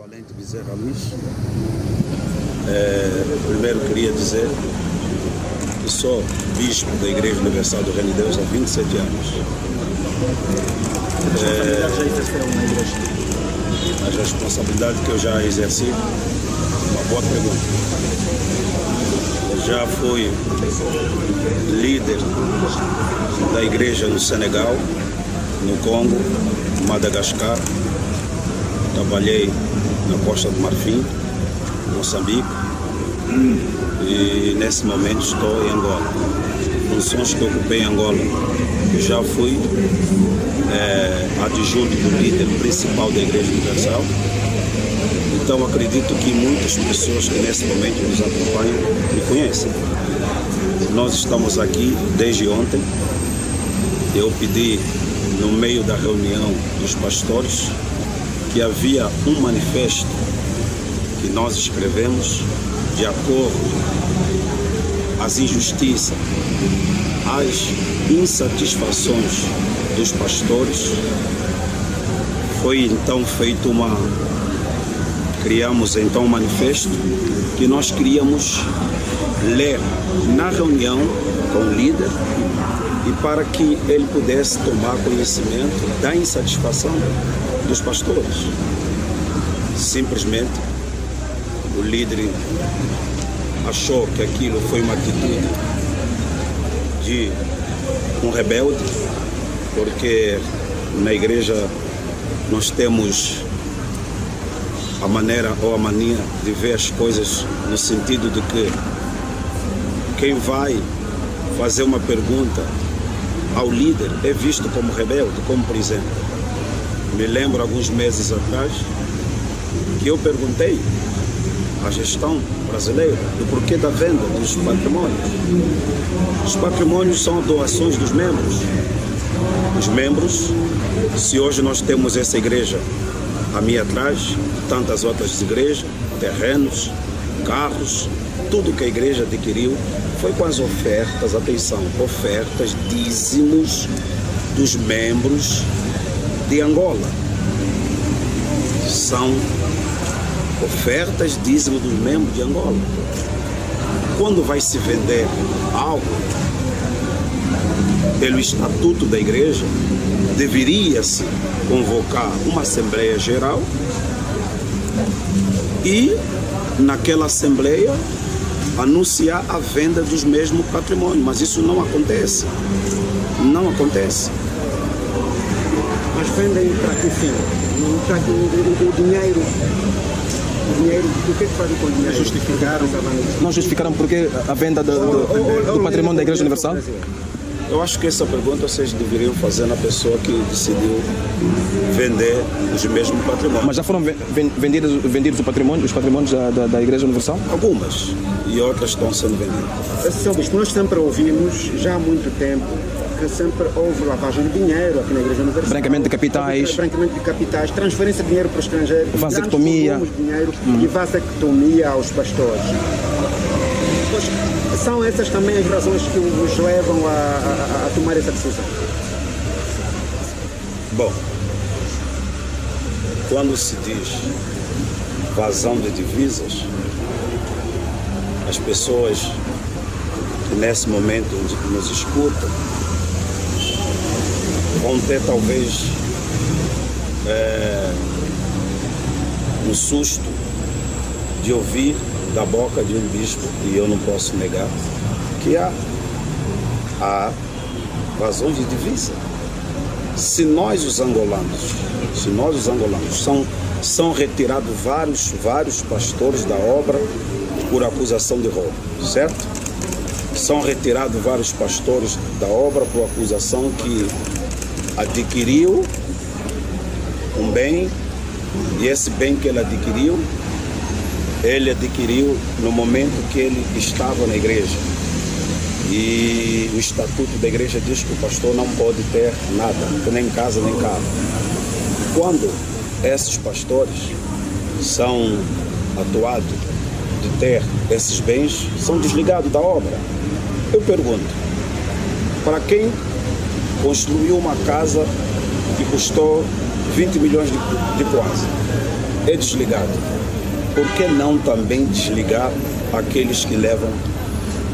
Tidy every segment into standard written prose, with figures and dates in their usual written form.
Valente Bezerra Luís. Primeiro queria dizer que sou bispo da Igreja Universal do Reino de Deus há 27 anos. As responsabilidades que eu já exerci, uma boa pergunta. Eu já fui líder da igreja no Senegal, no Congo, Madagascar. Trabalhei na Costa do Marfim, Moçambique, e nesse momento estou em Angola. Funções que eu ocupei em Angola, eu já fui adjunto do líder principal da Igreja Universal. Então acredito que muitas pessoas que nesse momento nos acompanham me conhecem. Nós estamos aqui desde ontem. Eu pedi no meio da reunião dos pastores que havia um manifesto que nós escrevemos de acordo às injustiças, às insatisfações dos pastores. Foi então feito criamos então um manifesto que nós queríamos ler na reunião com o líder e para que ele pudesse tomar conhecimento da insatisfação dos pastores. Simplesmente o líder achou que aquilo foi uma atitude de um rebelde, porque na igreja nós temos a maneira ou a mania de ver as coisas no sentido de que quem vai fazer uma pergunta ao líder é visto como rebelde, como por exemplo. Me lembro alguns meses atrás que eu perguntei à gestão brasileira do porquê da venda dos patrimônios. Os patrimônios são doações dos membros. Os membros, se hoje nós temos essa igreja a mim atrás, tantas outras igrejas, terrenos, carros, tudo que a igreja adquiriu foi com as ofertas, atenção, ofertas, dízimos dos membros de Angola. São ofertas, dízimos dos membros de Angola. Quando vai se vender algo, pelo estatuto da igreja, deveria-se convocar uma Assembleia Geral e, naquela Assembleia, anunciar a venda dos mesmos patrimônios. Mas isso não acontece. Não acontece. Mas vendem para que fim? Para que o dinheiro, o que fazem com o dinheiro? Não justificaram porque a venda do patrimônio da Igreja Universal? Eu acho que essa pergunta vocês deveriam fazer na pessoa que decidiu vender os mesmos patrimônios. Mas já foram vendidos os patrimônios da Igreja Universal? Algumas, e outras estão sendo vendidas. Sr. Bispo, nós sempre ouvimos, já há muito tempo, que sempre houve lavagem de dinheiro aqui na Igreja Universal. Branqueamento de capitais. Branqueamento de capitais, transferência de dinheiro para o estrangeiro. Vasectomia. E vasectomia aos pastores. São essas também as razões que os levam a tomar essa decisão? Bom, quando se diz vazão de divisas, as pessoas que nesse momento nos escutam vão ter talvez um susto de ouvir da boca de um bispo, e eu não posso negar que há vazões de divisa. Se nós os angolanos são retirados vários pastores da obra por acusação de roubo, certo? São retirados vários pastores da obra por acusação que adquiriu um bem, e esse bem que ele adquiriu no momento que ele estava na igreja. E o estatuto da igreja diz que o pastor não pode ter nada, nem casa, nem carro. Quando esses pastores são atuados de ter esses bens, são desligados da obra. Eu pergunto, para quem construiu uma casa que custou 20 milhões de kwanza, é desligado, por que não também desligar aqueles que levam,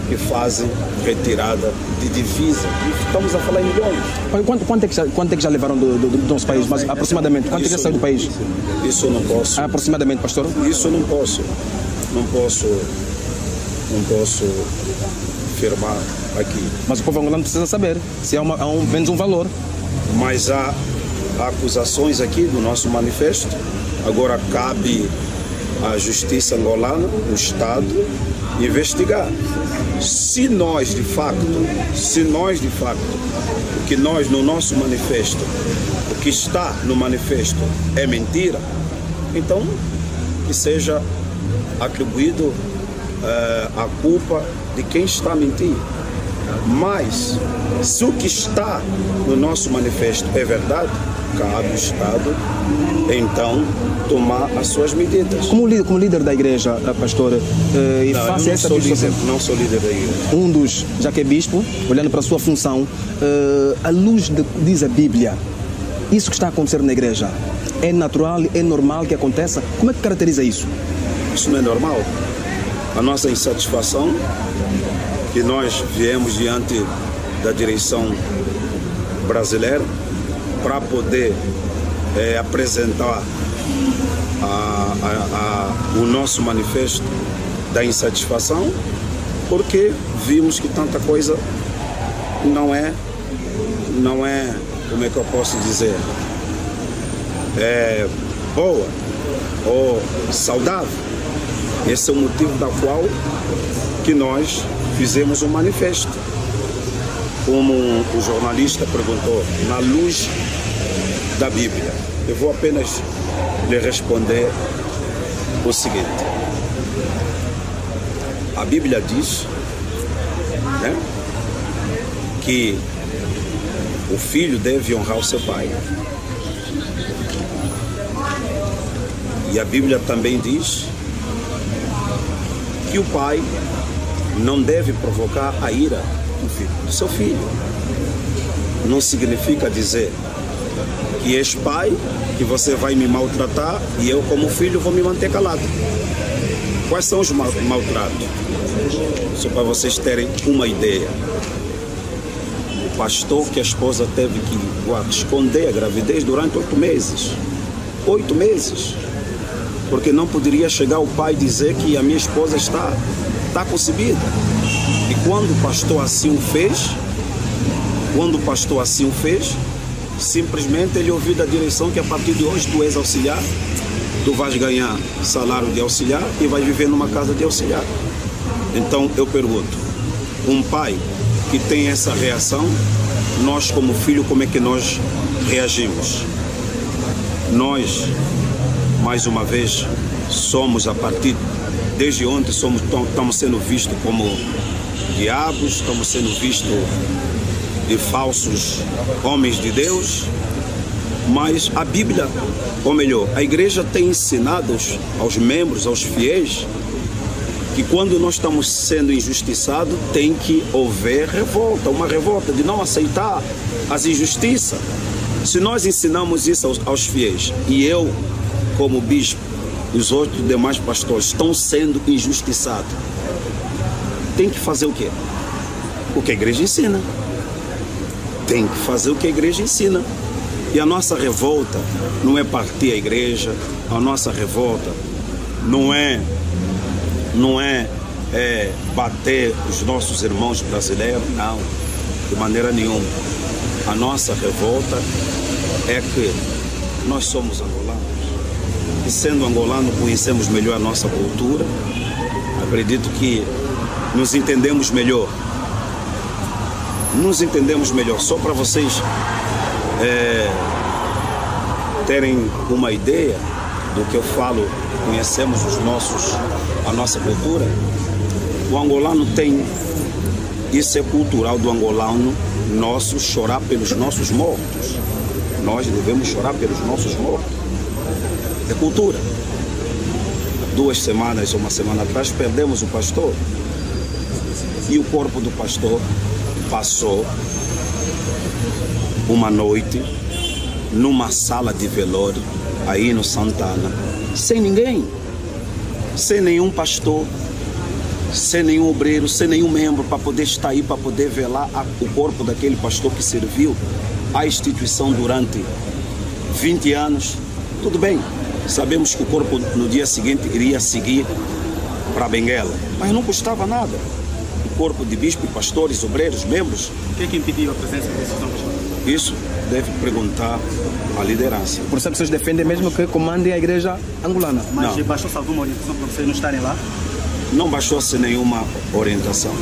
que fazem retirada de divisa? E estamos a falar em milhões. Quanto é que já levaram do nosso país? Mas aproximadamente, quanto é que já saiu do país? Isso eu não posso. Aproximadamente, pastor? Isso eu não posso. Não posso afirmar aqui. Mas o povo angolano precisa saber se há menos um valor. Mas há acusações aqui do nosso manifesto. Agora cabe à justiça angolana, o Estado, investigar. Se nós de facto, o que nós no nosso manifesto, o que está no manifesto é mentira, então que seja atribuído a culpa de quem está a mentir. Mas se o que está no nosso manifesto é verdade, cabe ao Estado então tomar as suas medidas. Como líder da igreja, pastor, e face a essa situação, não sou líder da igreja. Um dos, já que é bispo, olhando para a sua função, à luz diz a Bíblia, isso que está a acontecer na igreja é natural, é normal que aconteça? Como é que caracteriza isso? Isso não é normal. A nossa insatisfação que nós viemos diante da direção brasileira para poder apresentar o nosso manifesto da insatisfação, porque vimos que tanta coisa não é, como é que eu posso dizer, boa ou saudável. Esse é o motivo da qual que nós fizemos um manifesto. Como o jornalista perguntou, na luz da Bíblia. Eu vou apenas lhe responder o seguinte. A Bíblia diz, né, que o filho deve honrar o seu pai. E a Bíblia também diz que o pai não deve provocar a ira do seu filho. Não significa dizer que és pai, que você vai me maltratar e eu como filho vou me manter calado. Quais são os maltratos? Só para vocês terem uma ideia. O pastor que a esposa teve que esconder a gravidez durante 8 meses. 8 meses. Porque não poderia chegar o pai e dizer que a minha esposa está concebida. E quando o pastor assim o fez, simplesmente ele ouviu da direção que a partir de hoje tu és auxiliar, tu vais ganhar salário de auxiliar e vais viver numa casa de auxiliar. Então eu pergunto, um pai que tem essa reação, nós como filho, como é que nós reagimos? Nós, mais uma vez, somos desde ontem estamos sendo vistos como diabos, estamos sendo vistos de falsos homens de Deus, mas a Bíblia, ou melhor, a igreja tem ensinado aos membros, aos fiéis, que quando nós estamos sendo injustiçados, tem que haver revolta, uma revolta de não aceitar as injustiças. Se nós ensinamos isso aos fiéis, e eu, como bispo, e os outros demais pastores estão sendo injustiçados, tem que fazer o quê? O que a igreja ensina. Tem que fazer o que a igreja ensina. E a nossa revolta não é partir a igreja, a nossa revolta não é bater os nossos irmãos brasileiros, não, de maneira nenhuma. A nossa revolta é que nós somos angolanos. E sendo angolano, conhecemos melhor a nossa cultura. Acredito que nos entendemos melhor. Só para vocês terem uma ideia do que eu falo, conhecemos a nossa cultura. O angolano tem, isso é cultural do angolano nosso, chorar pelos nossos mortos. Nós devemos chorar pelos nossos mortos. É cultura. 2 semanas ou uma semana atrás perdemos o pastor e o corpo do pastor passou uma noite numa sala de velório aí no Santana, sem ninguém, sem nenhum pastor, sem nenhum obreiro, sem nenhum membro para poder estar aí, para poder velar o corpo daquele pastor que serviu à instituição durante 20 anos. Tudo bem, sabemos que o corpo no dia seguinte iria seguir para Benguela, mas não custava nada. O corpo de bispo, pastores, obreiros, membros. O que é que impediu a presença desses novos? Isso deve perguntar à liderança. Por isso é que vocês defendem mesmo que comandem a igreja angolana. Mas Não. baixou-se alguma orientação para vocês não estarem lá? Não baixou-se nenhuma orientação.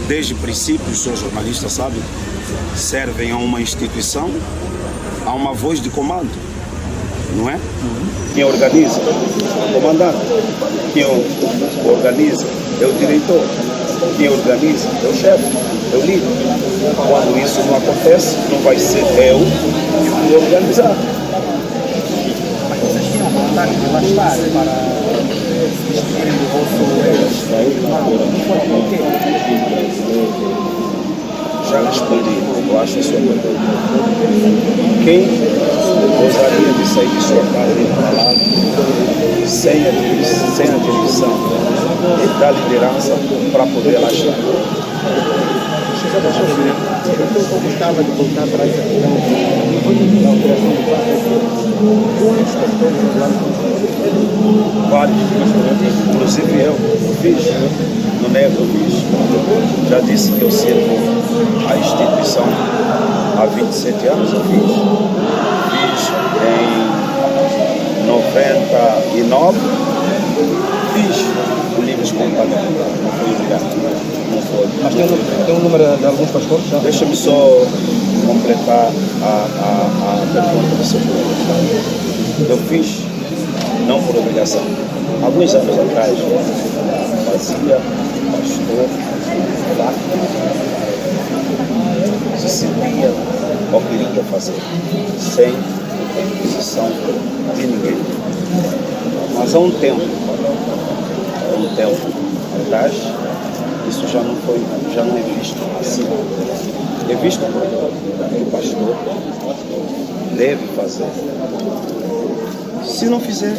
Desde o princípio, os seus jornalistas sabem, servem a uma instituição, a uma voz de comando, não é? Quem organiza é o comandante, quem organiza é o diretor, quem organiza é o chefe, é o líder. Quando isso não acontece, não vai ser eu que vou organizar. Mas vocês tinham vontade de lá estar para se despedirem do vosso ex-irmão? Por quê? Já respondi, eu acho isso é verdade. Quem gostaria de sair de sua casa e ir para lá sem a direção da liderança para poder lá estar? Eu gostava de voltar para essa questão da operação de paz. Quantos pastores lá? Vários, inclusive eu fiz, no Negro eu fiz. Já disse que eu sirvo a instituição há 27 anos, eu fiz em 99, fiz o livro espontâneo, não foi obrigado, não foi. Mas tem um número de alguns pastores já? Deixa-me só completar a pergunta do seu pergunta. Eu fiz, não por obrigação. Alguns anos atrás, fazia pastor lá, se sentia ou queria fazer, sem imposição de ninguém. Mas há um tempo atrás, isso já não é visto assim. É visto que o pastor deve fazer. Se não fizer,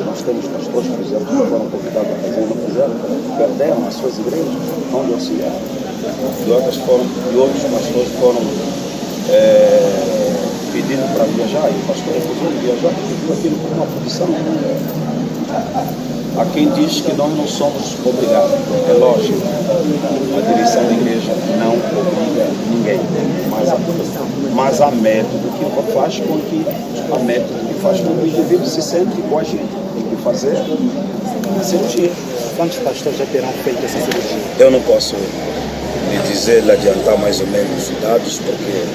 nós temos pastores, por exemplo, que foram convidados a fazer e não fizeram, perderam as suas igrejas, onde auxiliaram. E outros pastores foram pedindo para viajar, e o pastor recusou de viajar, porque viu aquilo como uma posição. Há quem diz que nós não somos obrigados, é lógico, a direção da igreja não obriga ninguém, mas há método que faz com que o indivíduo se sente coagido, tem que fazer a cirurgia. Quantos pastores já terão feito essa cirurgia? Eu não posso lhe dizer, lhe adiantar mais ou menos os dados, porque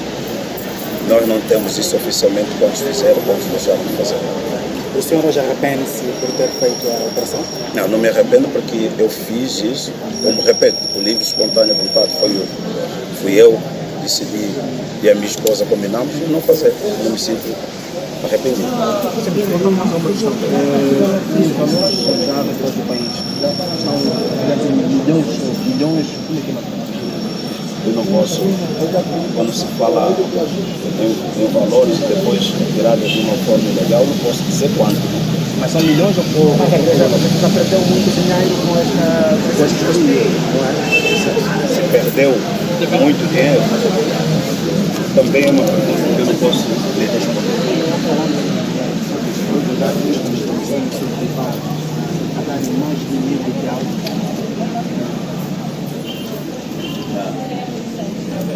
nós não temos isso oficialmente, quantos fizeram, quantos deixaram de fazer. O senhor hoje arrepende-se por ter feito a operação? Não me arrependo, porque eu fiz isso, como repito, o livre espontânea vontade fui eu, decidi e a minha esposa combinamos de não fazer, não me sinto arrependido. Os valores dados para o país são milhões. Eu não posso, quando se fala em valores e depois tirados de uma forma ilegal, não posso dizer quanto. Mas são milhões ou Já perdeu muito dinheiro com esta coisas, não é? Se perdeu muito dinheiro, também é uma pergunta que eu não posso lhe responder.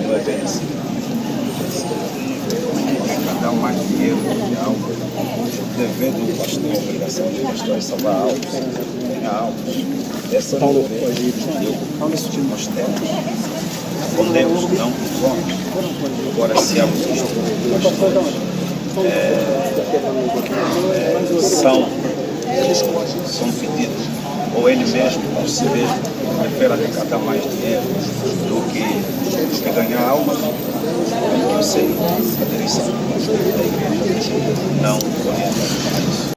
Não é bem assim. Dar mais dinheiro de algo, dever do pastor, a obrigação do pastor é salvar almas, ganhar almas. Essa é a preocupação que nós temos com Deus, não com os homens. Agora, se há pastores são pedidos, ou ele mesmo, por si mesmo, prefere arrecadar mais dinheiro do que ganhar almas, eu sei a direção da igreja não orienta isso.